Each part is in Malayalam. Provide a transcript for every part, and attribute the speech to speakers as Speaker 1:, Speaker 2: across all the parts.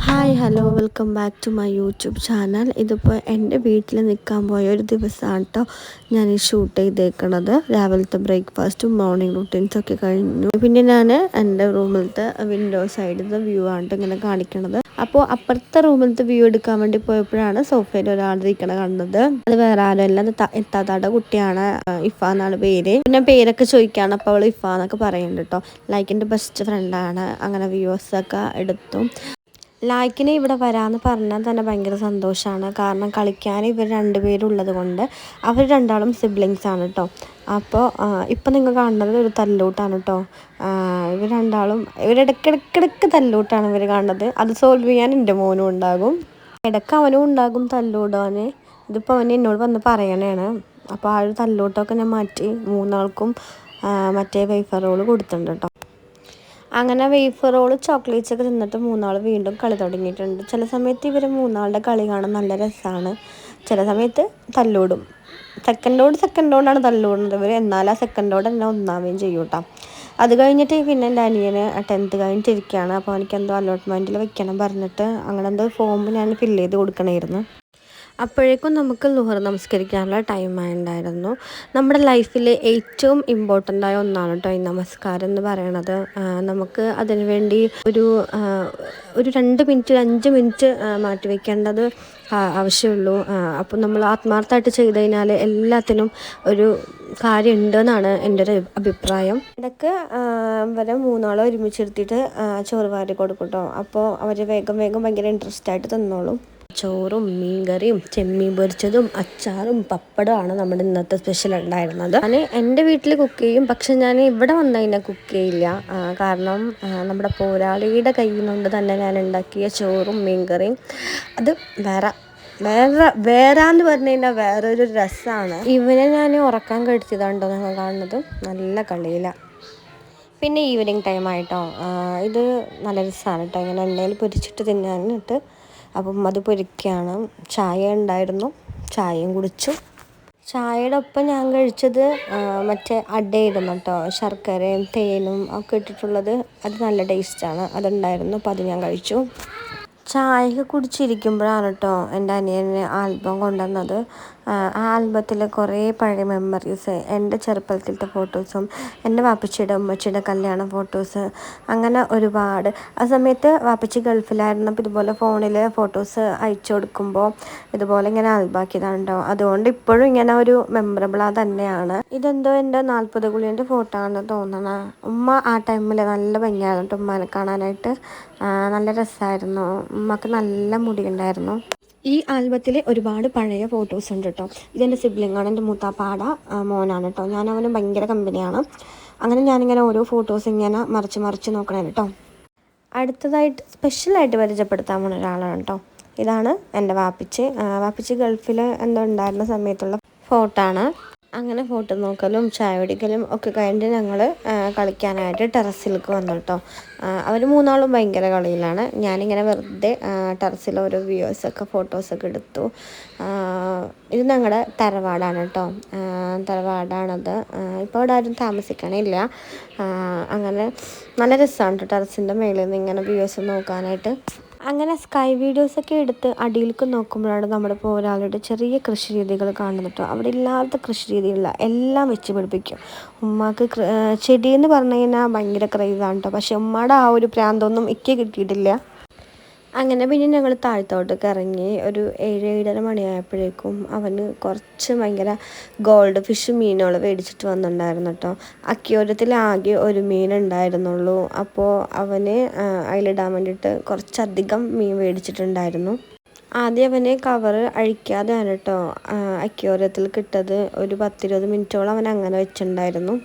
Speaker 1: Hi hello welcome back to my YouTube channel. ഇതിപ്പോൾ എൻ്റെ വീട്ടിൽ നിൽക്കാൻ പോയ ഒരു ദിവസമാണ് കേട്ടോ ഞാൻ ഈ ഷൂട്ട് ചെയ്തേക്കണത്. രാവിലത്തെ ബ്രേക്ക്ഫാസ്റ്റും മോർണിംഗ് റൂട്ടീൻസൊക്കെ കഴിഞ്ഞു. പിന്നെ ഞാൻ എൻ്റെ റൂമിലത്തെ വിൻഡോ സൈഡിലത്തെ വ്യൂ ആണ് ഇങ്ങനെ കാണിക്കണത്. അപ്പോൾ അപ്പുറത്തെ റൂമിലത്തെ വ്യൂ എടുക്കാൻ വേണ്ടി പോയപ്പോഴാണ് സോഫയിൽ ഒരാൾ ഇരിക്കണ കണ്ടത്. അത് വേറെ ആരുമല്ല, എത്താതാടെ കുട്ടിയാണ്. ഇഫ എന്നാണ് പേര്. പിന്നെ പേരൊക്കെ ചോദിക്കുകയാണ്. അപ്പോൾ അവൾ ഇഫ എന്നൊക്കെ പറയുന്നുണ്ട് കേട്ടോ. ലൈക്കിൻ്റെ ബെസ്റ്റ് ഫ്രണ്ടാണ്. അങ്ങനെ വ്യൂവേഴ്സൊക്കെ എടുത്തു. ലായ്ക്കിന് ഇവിടെ വരാമെന്ന് പറഞ്ഞാൽ തന്നെ ഭയങ്കര സന്തോഷമാണ്. കാരണം കളിക്കാൻ ഇവർ രണ്ടുപേരും ഉള്ളത് കൊണ്ട്. അവർ രണ്ടാളും സിബ്ലിങ്സ് ആണ് കേട്ടോ. അപ്പോൾ ഇപ്പം നിങ്ങൾ കാണുന്നത് ഒരു തല്ലൂട്ടാണ് കേട്ടോ. ഇവർ രണ്ടാളും ഇവരിടയ്ക്കിടയ്ക്കിടയ്ക്ക് തല്ലൂട്ടാണ് ഇവർ കാണുന്നത്. അത് സോൾവ് ചെയ്യാൻ എൻ്റെ മോനും ഉണ്ടാകും. ഇടയ്ക്ക് അവനും ഉണ്ടാകും തല്ലൂടാൻ. ഇതിപ്പോൾ അവൻ എന്നോട് വന്ന് പറയണേണ്. അപ്പോൾ ആ ഒരു തല്ലൂട്ടമൊക്കെ ഞാൻ മാറ്റി മൂന്നാൾക്കും മറ്റേ വേഫർ റോൾ കൊടുത്തിട്ടുണ്ട് കേട്ടോ. അങ്ങനെ വേഫർ റോൾ ചോക്ലേറ്റ്സ് ഒക്കെ തിന്നിട്ട് മൂന്നാൾ വീണ്ടും കളി തുടങ്ങിയിട്ടുണ്ട്. ചില സമയത്ത് ഇവർ മൂന്നാളുടെ കളി കാണാൻ നല്ല രസമാണ്. ചില സമയത്ത് തല്ലൂടും. സെക്കൻഡോടാണ് തല്ലൂടുന്നത് ഇവർ. എന്നാൽ ആ സെക്കൻഡോട് തന്നെ ഒന്നാവുകയും ചെയ്യും കേട്ടോ. അത് കഴിഞ്ഞിട്ട് പിന്നെ എൻ്റെ അനിയന് 10th കഴിഞ്ഞിട്ടിരിക്കുകയാണ്. അപ്പോൾ എനിക്കെന്തോ അലോട്ട്മെൻറ്റിൽ വെക്കണം പറഞ്ഞിട്ട് അങ്ങനെ എന്തോ ഫോം ഞാൻ ഫില്ല് ചെയ്ത് കൊടുക്കണമായിരുന്നു. അപ്പോഴേക്കും നമുക്ക് ളുഹർ നമസ്കരിക്കാനുള്ള ടൈം ആയിട്ടുണ്ടായിരുന്നു. നമ്മുടെ ലൈഫിൽ ഏറ്റവും ഇമ്പോർട്ടൻ്റായ ഒന്നാണ് കേട്ടോ ഈ നമസ്കാരം എന്ന് പറയണത്. നമുക്ക് അതിനു വേണ്ടി ഒരു 2 മിനിറ്റ് 5 മിനിറ്റ് മാറ്റി വയ്ക്കേണ്ടത് ആവശ്യമുള്ളൂ. അപ്പോൾ നമ്മൾ ആത്മാർത്ഥമായിട്ട് ചെയ്ത് കഴിഞ്ഞാൽ എല്ലാത്തിനും ഒരു കാര്യം ഉണ്ടെന്നാണ് എൻ്റെ ഒരു അഭിപ്രായം. ഇടയ്ക്ക് ഇവരെ മൂന്നാളെ ഒരുമിച്ചിരുത്തിയിട്ട് ചോറ് വാരി കൊടുക്കും കേട്ടോ. അപ്പോൾ അവർ വേഗം ഭയങ്കര ഇൻട്രസ്റ്റ് ആയിട്ട് തിന്നോളും. ചോറും മീൻകറിയും ചെമ്മീൻ പൊരിച്ചതും അച്ചാറും പപ്പടമാണ് നമ്മുടെ ഇന്നത്തെ സ്പെഷ്യൽ ഉണ്ടായിരുന്നത്. ഞാൻ എൻ്റെ വീട്ടിൽ കുക്ക് ചെയ്യും, പക്ഷെ ഞാൻ ഇവിടെ വന്നു കഴിഞ്ഞാൽ കുക്ക് ചെയ്യില്ല. കാരണം നമ്മുടെ പോരാളിയുടെ കയ്യിൽ കൊണ്ട് തന്നെ ഞാൻ ഉണ്ടാക്കിയ ചോറും മീൻകറിയും അത് വേറാന്ന് പറഞ്ഞു കഴിഞ്ഞാൽ വേറൊരു രസമാണ്. ഇവനെ ഞാൻ ഉറക്കാൻ കെടുത്തിയതാണ്ടോ നിങ്ങൾ കാണുന്നത്. നല്ല കളിയില്ല. പിന്നെ ഈവനിങ് ടൈം ആയിട്ടോ. ഇത് നല്ല രസമാണ് കേട്ടോ. ഇങ്ങനെ എണ്ണയിൽ പൊരിച്ചിട്ട് തിന്നാനിട്ട്. അപ്പം അത് പൊരിക്കുകയാണ്. ചായ ഉണ്ടായിരുന്നു, ചായയും കുടിച്ചു. ചായയുടെ ഒപ്പം ഞാൻ കഴിച്ചത് മറ്റേ അടയിരുന്നു കേട്ടോ. ശർക്കരയും തേനും ഒക്കെ ഇട്ടിട്ടുള്ളത്. അത് നല്ല ടേസ്റ്റാണ്. അതുണ്ടായിരുന്നു. അപ്പോൾ അത് ഞാൻ കഴിച്ചു. ചായയൊക്കെ കുടിച്ചിരിക്കുമ്പോഴാണ് കേട്ടോ എൻ്റെ അനിയന് ആൽബം കൊണ്ടുവന്നത്. ആ ആൽബത്തിൽ കുറേ പഴയ മെമ്മറീസ്, എൻ്റെ ചെറുപ്പത്തിലത്തെ ഫോട്ടോസും എൻ്റെ വാപ്പച്ചിയുടെ ഉമ്മച്ചിയുടെ കല്യാണ ഫോട്ടോസ്, അങ്ങനെ ഒരുപാട്. ആ സമയത്ത് വാപ്പച്ചി ഗൾഫിലായിരുന്നപ്പോൾ ഇതുപോലെ ഫോണിൽ ഫോട്ടോസ് അയച്ചു കൊടുക്കുമ്പോൾ ഇതുപോലെ ഇങ്ങനെ ആൽബാക്കിയതാണ് കേട്ടോ. അതുകൊണ്ട് ഇപ്പോഴും ഇങ്ങനെ ഒരു മെമ്മറബിൾ തന്നെയാണ്. ഇതെന്തോ എൻ്റെ 40 കുളീൻ്റെ ഫോട്ടോ ആണെന്ന് തോന്നണം. ഉമ്മ ആ ടൈമിൽ നല്ല ഭംഗിയായിരുന്നു കേട്ടോ ഉമ്മാനെ കാണാനായിട്ട്. നല്ല രസമായിരുന്നു. ഉമ്മക്ക് നല്ല മുടി ഉണ്ടായിരുന്നു. ഈ ആൽബത്തിൽ ഒരുപാട് പഴയ ഫോട്ടോസ് ഉണ്ട് കേട്ടോ. ഇതെൻ്റെ സിബ്ലിങ്ങാണ്, എൻ്റെ മൂത്താപ്പാട മോനാണ് കേട്ടോ. ഞാൻ അവനും ഭയങ്കര കമ്പനിയാണ്. അങ്ങനെ ഞാനിങ്ങനെ ഓരോ ഫോട്ടോസ് ഇങ്ങനെ മറിച്ച് നോക്കണേ കേട്ടോ. അടുത്തതായിട്ട് സ്പെഷ്യലായിട്ട് പരിചയപ്പെടുത്താൻ പോകുന്ന ഒരാളാണ് കേട്ടോ. ഇതാണ് എൻ്റെ വാപ്പിച്ച് ഗൾഫിൽ എന്തോ ഉണ്ടായിരുന്ന സമയത്തുള്ള ഫോട്ടോ ആണ്. അങ്ങനെ ഫോട്ടോ നോക്കലും ചായ കുടിക്കലും ഒക്കെ കഴിഞ്ഞിട്ട് ഞങ്ങൾ കളിക്കാനായിട്ട് ടെറസിലേക്ക് വന്നു കേട്ടോ. അവർ മൂന്നാളും ഭയങ്കര കളിയിലാണ്. ഞാനിങ്ങനെ വെറുതെ ടെറസിൽ ഓരോ വ്യൂവേഴ്സൊക്കെ ഫോട്ടോസൊക്കെ എടുത്തു. ഇത് ഞങ്ങളുടെ തറവാടാണ് കേട്ടോ. തറവാടാണത്. ഇപ്പോൾ അവിടെ ആരും താമസിക്കണില്ല. അങ്ങനെ നല്ല രസമാണ് കേട്ടോ ടെറസിൻ്റെ മേളിൽ നിന്ന് ഇങ്ങനെ വ്യൂവേഴ്സ് നോക്കാനായിട്ട്. അങ്ങനെ സ്കൈ വീഡിയോസൊക്കെ എടുത്ത് അടിയിലേക്ക് നോക്കുമ്പോഴാണ് നമ്മുടെ പോരാളിയുടെ ചെറിയ കൃഷി രീതികൾ കാണുന്നത് കേട്ടോ. അവിടെ ഇല്ലാത്ത കൃഷി രീതികളില്ല, എല്ലാം വെച്ച് പിടിപ്പിക്കും. ഉമ്മാക്ക് ചെടിയെന്ന് പറഞ്ഞു കഴിഞ്ഞാൽ ഭയങ്കര ക്രൈസാണ് കേട്ടോ. പക്ഷെ ഉമ്മയുടെ ആ ഒരു പ്രാന്തൊന്നും എനിക്ക് കിട്ടിയിട്ടില്ല. അങ്ങനെ പിന്നെ ഞങ്ങൾ താഴത്തോട്ടൊക്കെ ഇറങ്ങി ഒരു 7-7:30 മണിയായപ്പോഴേക്കും അവന് കുറച്ച് ഭയങ്കര ഗോൾഡ് ഫിഷ് മീനുകൾ മേടിച്ചിട്ട് വന്നിട്ടുണ്ടായിരുന്നു കേട്ടോ. അക്വേറിയത്തിൽ ആകെ ഒരു മീൻ ഉണ്ടായിരുന്നുള്ളൂ. അപ്പോൾ അവന് അതിലിടാൻ വേണ്ടിയിട്ട് കുറച്ചധികം മീൻ മേടിച്ചിട്ടുണ്ടായിരുന്നു. ആദ്യം അവന് കവർ അഴിക്കാതെയാണ് കേട്ടോ അക്വേറിയത്തിൽ കിട്ടത്. ഒരു 10-20 മിനിറ്റോളം അവൻ അങ്ങനെ വെച്ചിട്ടുണ്ടായിരുന്നു.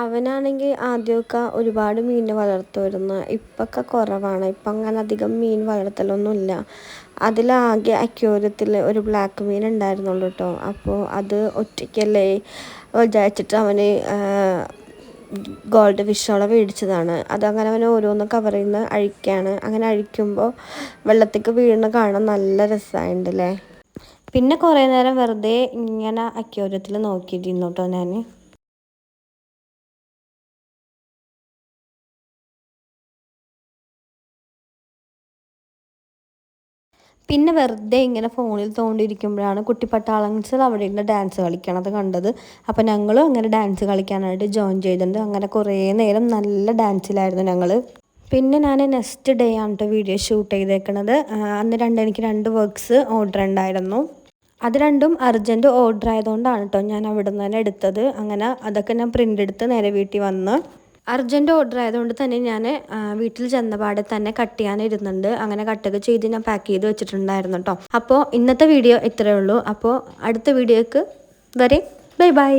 Speaker 1: അവനാണെങ്കിൽ ആദ്യമൊക്കെ ഒരുപാട് മീൻ വളർത്തുമായിരുന്നു. ഇപ്പൊക്കെ കുറവാണ്. ഇപ്പം അങ്ങനെ അധികം മീൻ വളർത്തലൊന്നുമില്ല. അതിലാകെ അക്വേറിയത്തിൽ ഒരു ബ്ലാക്ക് മീൻ ഉണ്ടായിരുന്നുള്ളൂ കേട്ടോ. അപ്പോൾ അത് ഒറ്റയ്ക്കല്ലേ വിചാരിച്ചിട്ട് അവന് ഗോൾഡ് ഫിഷോളം മേടിച്ചതാണ്. അതങ്ങനെ അവൻ ഓരോന്ന് കവറിൽ നിന്ന് അഴിക്കുകയാണ്. അങ്ങനെ അഴിക്കുമ്പോൾ വെള്ളത്തേക്ക് വീഴുന്ന കാണാൻ നല്ല രസമായിട്ടുണ്ടല്ലേ. പിന്നെ കുറേ നേരം വെറുതെ ഇങ്ങനെ അക്വേറിയത്തിൽ നോക്കിയിരുന്നു കേട്ടോ ഞാൻ. പിന്നെ വെറുതെ ഇങ്ങനെ ഫോണിൽ തോണ്ടിയിരിക്കുമ്പോഴാണ് കുട്ടി പട്ടാളൻസ് അവിടെ ഇരുന്ന് ഡാൻസ് കളിക്കണത് കണ്ടത്. അപ്പോൾ ഞങ്ങളും അങ്ങനെ ഡാൻസ് കളിക്കാനായിട്ട് ജോയിൻ ചെയ്തിട്ടുണ്ട്. അങ്ങനെ കുറേ നേരം നല്ല ഡാൻസിലായിരുന്നു ഞങ്ങൾ. പിന്നെ ഞാൻ നെക്സ്റ്റ് ഡേ ആണ് കേട്ടോ വീഡിയോ ഷൂട്ട് ചെയ്തേക്കണത്. അന്ന് എനിക്ക് 2 വർക്ക്സ് ഓർഡർ ഉണ്ടായിരുന്നു. അത് രണ്ടും അർജൻറ്റ് ഓർഡർ ആയതുകൊണ്ടാണ് കേട്ടോ ഞാൻ അവിടെ നിന്ന് തന്നെ എടുത്തത്. അങ്ങനെ അതൊക്കെ ഞാൻ പ്രിൻ്റ് എടുത്ത് നേരെ വീട്ടിൽ വന്ന് അർജൻറ്റ് ഓർഡർ ആയതുകൊണ്ട് തന്നെ ഞാൻ വീട്ടിൽ ചെന്നപാടെ തന്നെ കട്ട് ചെയ്യാനിരുന്നുണ്ട്. അങ്ങനെ കട്ടൊക്കെ ചെയ്ത് ഞാൻ പാക്ക് ചെയ്ത് വെച്ചിട്ടുണ്ടായിരുന്നു കേട്ടോ. അപ്പോൾ ഇന്നത്തെ വീഡിയോ ഇത്രയേ ഉള്ളൂ. അപ്പോൾ അടുത്ത വീഡിയോക്ക് വരെ ബൈ ബൈ.